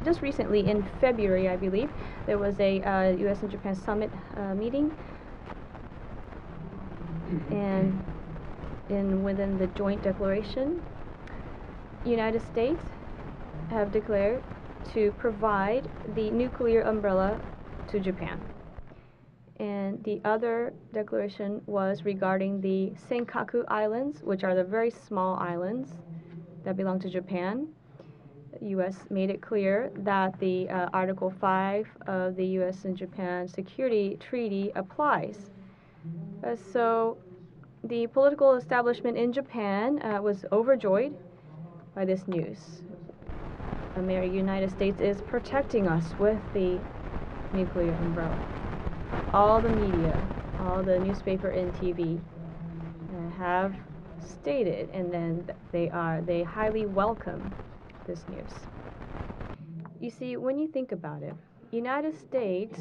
Just recently, in February, I believe, there was a U.S. and Japan summit meeting, and within the joint declaration, United States have declared to provide the nuclear umbrella to Japan. And the other declaration was regarding the Senkaku Islands, which are the very small islands that belong to Japan. The U.S. made it clear that the Article 5 of the U.S. and Japan Security Treaty applies. So the political establishment in Japan was overjoyed by this news. The United States is protecting us with the nuclear umbrella. All the media, all the newspaper and TV have stated, and then they highly welcome this news. You see, when you think about it, United States,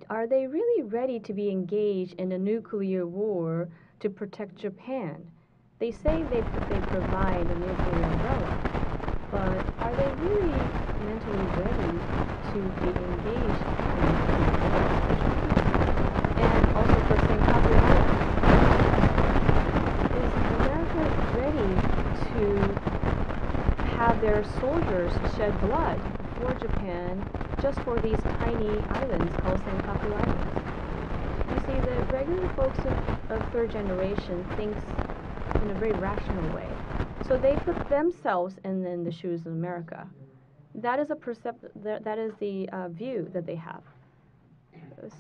are they really ready to be engaged in a nuclear war to protect Japan? They say they provide a nuclear umbrella, but are they really mentally ready to be engaged in a nuclear war? And also for Senkaku Islands, is America ready to have their soldiers shed blood for Japan just for these tiny islands called Senkaku Islands? You see, the regular folks of third generation thinks in a very rational way. So they put themselves in the shoes of America. That is that is the view that they have.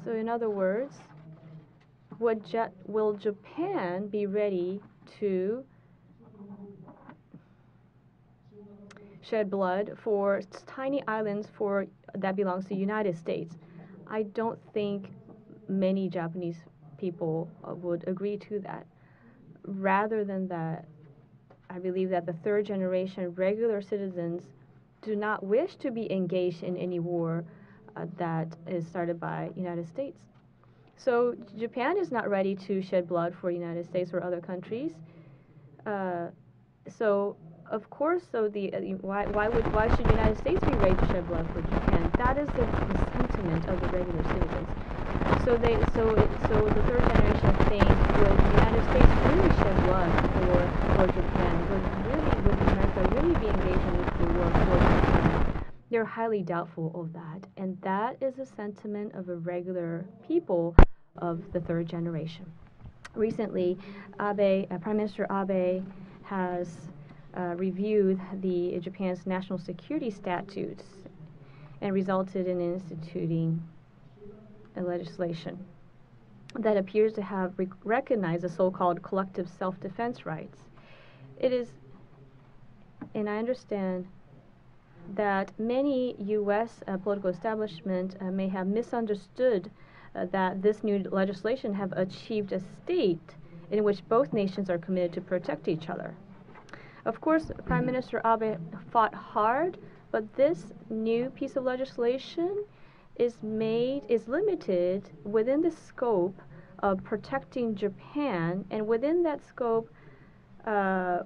So in other words, will Japan be ready to shed blood for tiny islands that belongs to the United States? I don't think many Japanese people would agree to that. Rather than that, I believe that the third generation regular citizens do not wish to be engaged in any war that is started by United States. So Japan is not ready to shed blood for United States or other countries. So of course, why should United States be ready to shed blood for Japan? That is the sentiment of the regular citizens. So the third generation think, would the United States really shed blood for Japan? Would America really be engaged in nuclear war for Japan? They're highly doubtful of that, and that is a sentiment of the regular people of the third generation. Recently, Prime Minister Abe has reviewed Japan's national security statutes and resulted in instituting a legislation that appears to have recognized the so-called collective self-defense rights. It is, and I understand that many U.S. Political establishment may have misunderstood that this new legislation have achieved a state in which both nations are committed to protect each other. Of course, Prime Minister Abe fought hard, but this new piece of legislation is limited within the scope of protecting Japan, and within that scope, the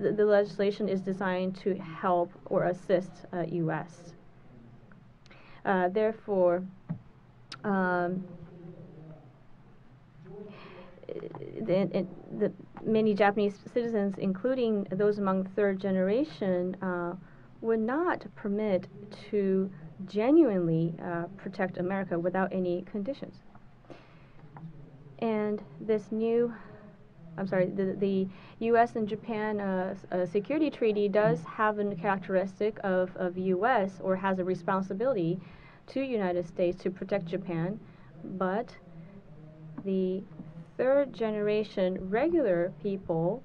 legislation is designed to help or assist U.S. Therefore, many Japanese citizens, including those among third generation, would not permit to genuinely protect America without any conditions. And this new, the U.S. and Japan security treaty does have a characteristic of U.S. or has a responsibility to United States to protect Japan, but the third generation regular people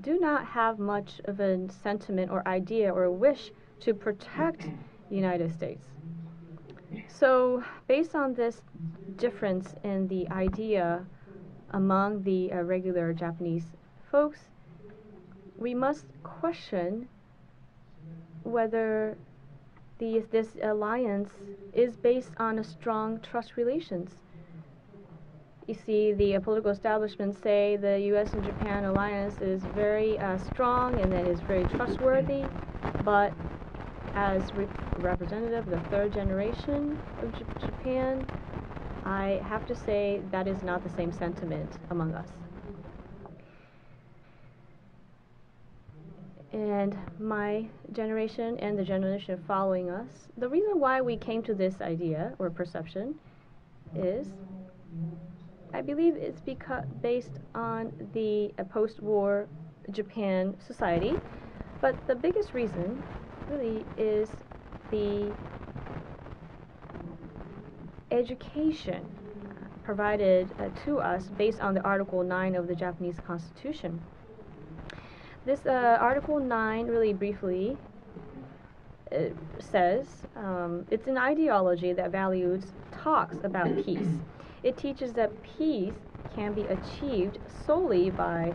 do not have much of a sentiment or idea or wish to protect the United States. So based on this difference in the idea among the regular Japanese folks, we must question whether this alliance is based on a strong trust relations. You see, the political establishment say the U.S. and Japan alliance is very strong and that is very trustworthy. but as representative of the third generation of Japan, I have to say that is not the same sentiment among us. And my generation and the generation following us, the reason why we came to this idea or perception is, I believe it's based on the post-war Japan society, but the biggest reason really is the education provided to us based on the Article 9 of the Japanese Constitution. This Article 9 really briefly says it's an ideology that values talks about peace. It teaches that peace can be achieved solely by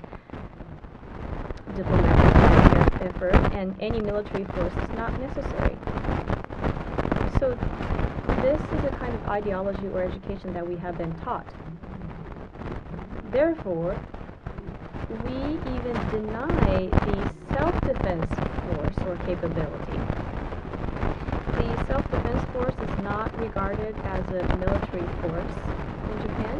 diplomatic effort and any military force is not necessary. So this is a kind of ideology or education that we have been taught. Therefore, we even deny the self-defense force or capability. The self-defense force is not regarded as a military force in Japan.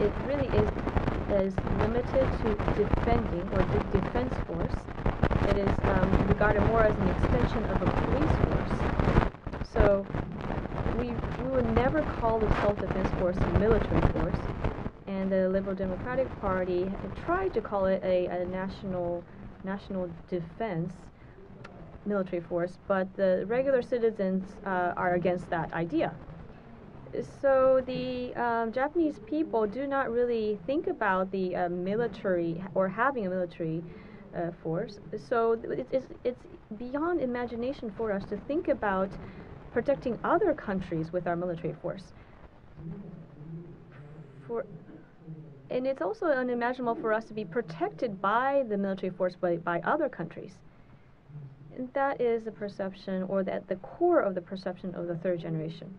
It really is limited to defending or defense force. It is regarded more as an extension of a police force. So we would never call the self-defense force a military force. And the Liberal Democratic Party tried to call it a national defense military force, but the regular citizens are against that idea. So the Japanese people do not really think about the military or having a military force. So it's beyond imagination for us to think about protecting other countries with our military force. And it's also unimaginable for us to be protected by the military force by other countries. And that is the perception, or at the core of the perception of the third generation.